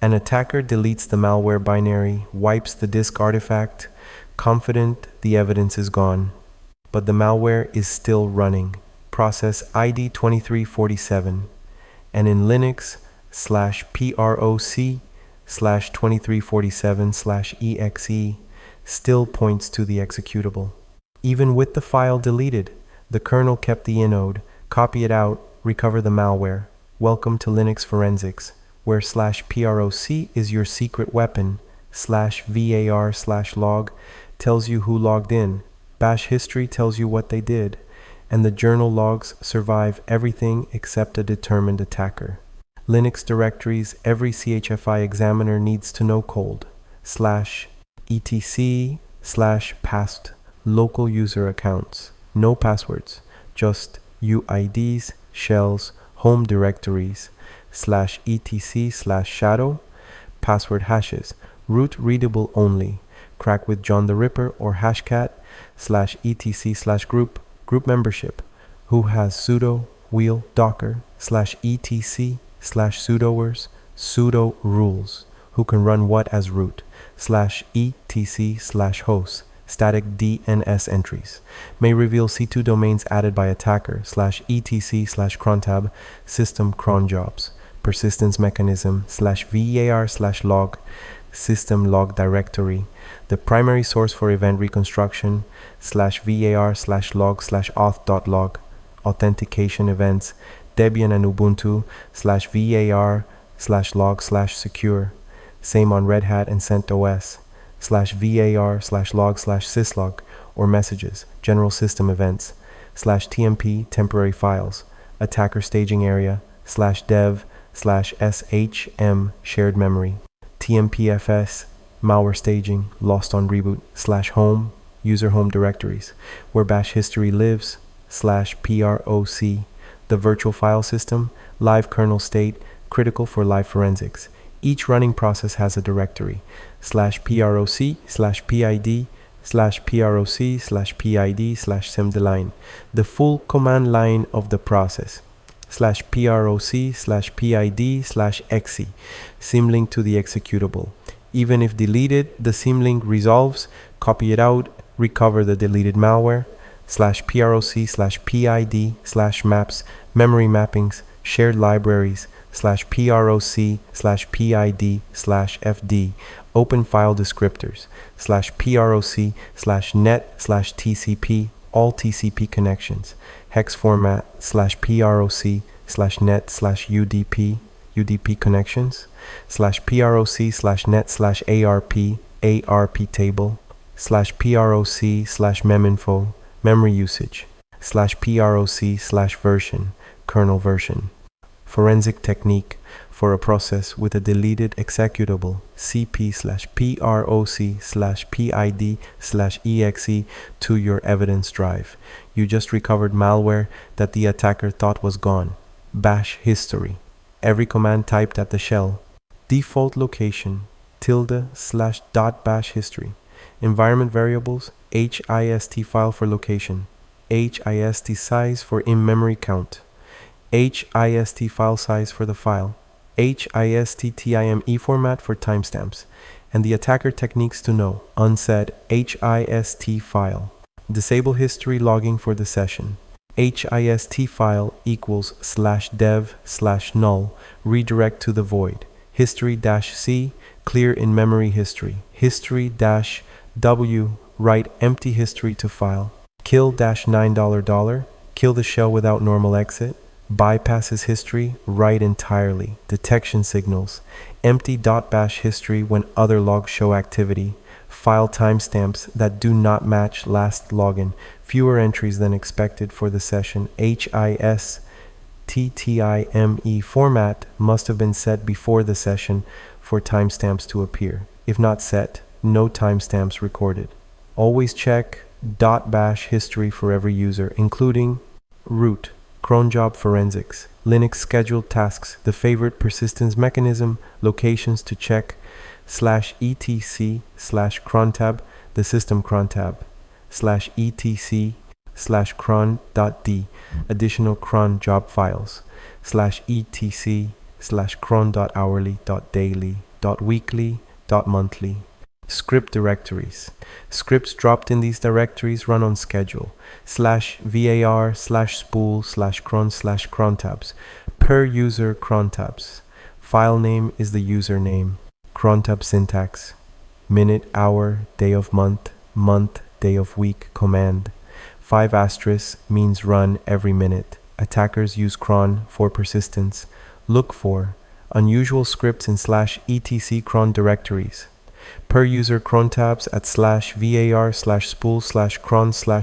An attacker deletes the malware binary, wipes the disk artifact, confident the evidence is gone. But the malware is still running. Process ID 2347. And in Linux /proc/2347/exe still points to the executable. Even with the file deleted, the kernel kept the inode, copy it out, recover the malware. Welcome to Linux Forensics, where /proc is your secret weapon, /var/log tells you who logged in, bash history tells you what they did, and the journal logs survive everything except a determined attacker. Linux directories every CHFI examiner needs to know cold, /etc/past local user accounts, no passwords, just UIDs, shells, home directories, /etc/shadow, password hashes, root readable only, crack with John the Ripper or hashcat, /etc/group, group membership, who has sudo, wheel, docker, /etc/sudoers, sudo rules, who can run what as root, /etc/host, static DNS entries, may reveal C2 domains added by attacker, /etc/crontab, system cron jobs, persistence mechanism, /var/log, system log directory, the primary source for event reconstruction, /var/log/auth.log, authentication events, Debian and Ubuntu, /var/log/secure, same on Red Hat and CentOS, /var/log/syslog, or messages, general system events, /tmp temporary files, attacker staging area, /dev/shm shared memory, tmpfs malware staging, lost on reboot, /home user home directories, where bash history lives, /proc, the virtual file system, live kernel state, critical for live forensics. Each running process has a directory, /proc/pid/proc/pid/symdline, the full command line of the process, /proc/pid/exe, symlink to the executable. Even if deleted, the symlink resolves, copy it out, recover the deleted malware, /proc/pid/maps, memory mappings, shared libraries, /proc/pid/fd, open file descriptors, /proc/net/tcp, all TCP connections, hex format, /proc/net/udp, UDP connections, /proc/net/arp, ARP table, /proc/meminfo, memory usage, /proc/version, kernel version. Forensic technique for a process with a deleted executable, cp/proc/pid/exe to your evidence drive. You just recovered malware that the attacker thought was gone. Bash history. Every command typed at the shell. Default location, ~bash history. Environment variables, HIST file for location, HIST size for in-memory count, HIST file size for the file, HIST TIME format for timestamps, and the attacker techniques to know, unset HIST file. Disable history logging for the session. HIST file equals /dev/null, redirect to the void. History-C, clear in-memory history. History-W, write empty history to file. Kill-$9, kill the shell without normal exit. Bypasses history, write entirely. Detection signals. Empty .bash history when other logs show activity. File timestamps that do not match last login. Fewer entries than expected for the session. HIST TIME format must have been set before the session for timestamps to appear. If not set, no timestamps recorded. Always check .bash history for every user, including root, cron job forensics, Linux scheduled tasks, the favorite persistence mechanism, locations to check, /etc/crontab, the system crontab, /etc/cron.d, additional cron job files, /etc/cron.hourly.daily, .weekly, .monthly. Script directories. Scripts dropped in these directories run on schedule. /var /spool /cron tabs. Per user cron tabs. File name is the username. Cron tab syntax. Minute, hour, day of month, day of week command. 5* means run every minute. Attackers use cron for persistence. Look for unusual scripts in /etc cron directories. Per user cron tabs at /var /spool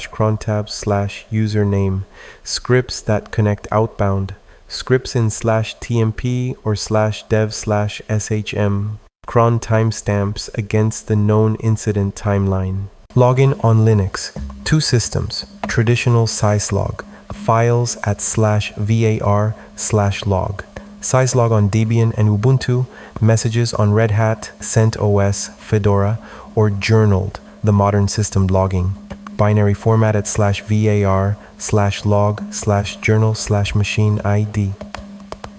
/cron tabs /username. Scripts that connect outbound. Scripts in /tmp or /dev /shm. Cron timestamps against the known incident timeline. Login on Linux. 2 systems. Traditional Syslog. Files at /var /log. Syslog on Debian and Ubuntu. Messages on Red Hat, CentOS, Fedora, or journaled, the modern system logging. Binary format at /var /log /journal /machine ID.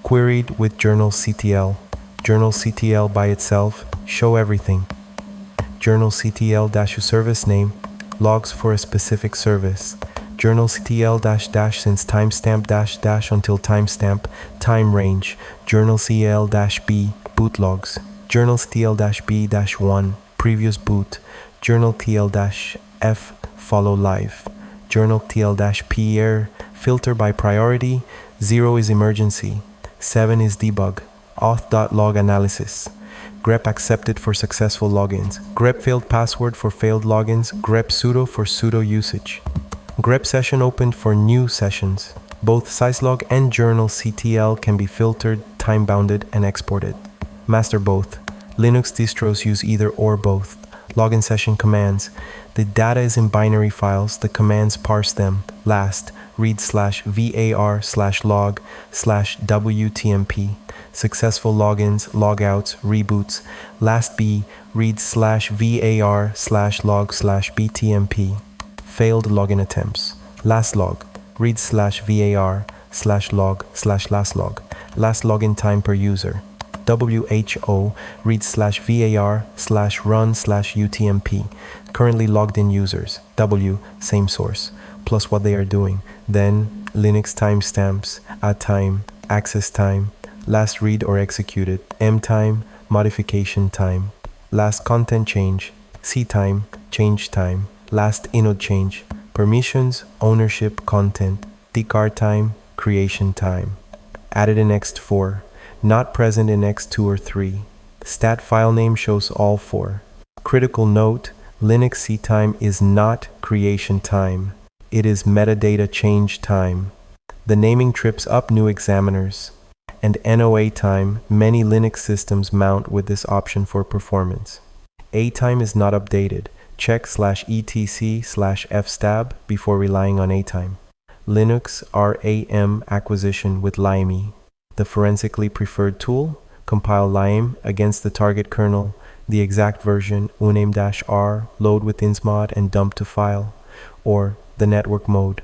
Queried with journalctl. Journalctl by itself, show everything. Journalctl -service name, logs for a specific service. Journalctl -- since timestamp -- until timestamp, time range. Journalctl -b, boot logs. Journalctl -b-1, previous boot. Journalctl -f, follow live. Journalctl -p, filter by priority. 0 is emergency. 7 is debug. Auth.log analysis. grep accepted for successful logins. Grep failed password for failed logins. Grep sudo for sudo usage. Grep session opened for new sessions. Both Syslog and journalctl can be filtered, time-bounded, and exported. Master both. Linux distros use either or both. Login session commands. The data is in binary files. The commands parse them. Last, read /var /log /wtmp. Successful logins, logouts, reboots. lastb, read /var /log /btmp. Failed login attempts. Lastlog, read /var /log /lastlog. Last login time per user. who, read /var /run /utmp. Currently logged in users. W, same source, plus what they are doing. Then, Linux timestamps, at time, access time, last read or executed, M time, modification time, last content change, C time, change time, last inode change, permissions, ownership, content, decard time, creation time. Added in ext4, not present in ext2 or 3. Stat file name shows all 4. Critical note, Linux C time is not creation time. It is metadata change time. The naming trips up new examiners. And NOA time, many Linux systems mount with this option for performance. A time is not updated. Check /etc/fstab before relying on A time. Linux RAM acquisition with LiME. The forensically preferred tool, compile LiME against the target kernel, the exact version, uname-r, load with insmod and dump to file, or the network mode.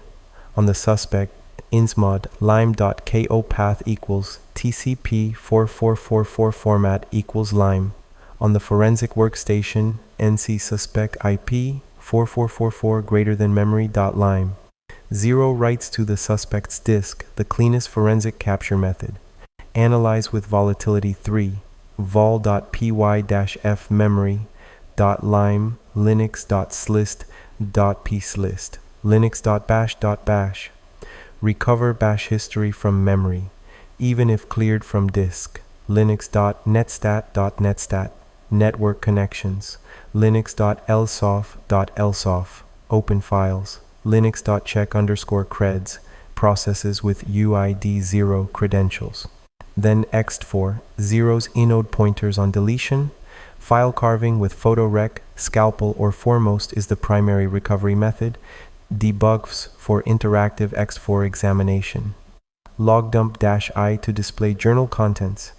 On the suspect, insmod lime.ko path equals TCP4444 format equals lime. On the forensic workstation, NC suspect IP 4444 greater than memory.lime. 0 writes to the suspect's disk, the cleanest forensic capture method. Analyze with volatility 3, vol.py-f memory.lime linux.slist.pslist linux.bash.bash. Recover bash history from memory, even if cleared from disk. linux.netstat.netstat. Network connections. linux.lsof.lsof. Open files. linux.check_creds. Processes with UID 0 credentials. Then ext4, zeros inode pointers on deletion. File carving with photorec, scalpel, or foremost is the primary recovery method. Debugs for interactive ext4 examination. Logdump-i to display journal contents.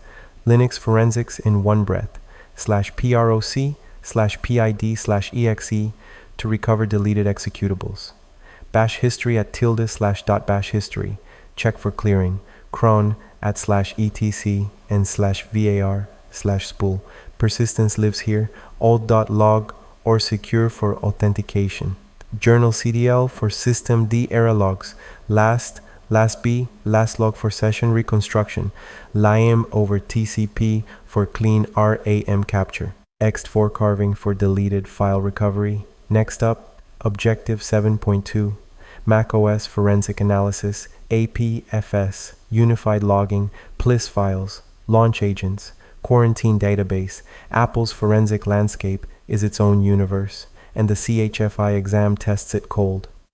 Linux forensics in one breath. /proc/pid/exe to recover deleted executables. Bash history at ~/.bash history. Check for clearing. Cron at /etc and /var /spool. Persistence lives here. alt.log or secure for authentication. journalctl for systemd error logs. lastb, lastlog for session reconstruction. LiME over TCP for clean RAM capture. ext4 carving for deleted file recovery. Next up, Objective 7.2. macOS forensic analysis, APFS, unified logging, PLIS files, launch agents, quarantine database. Apple's forensic landscape is its own universe, and the CHFI exam tests it cold.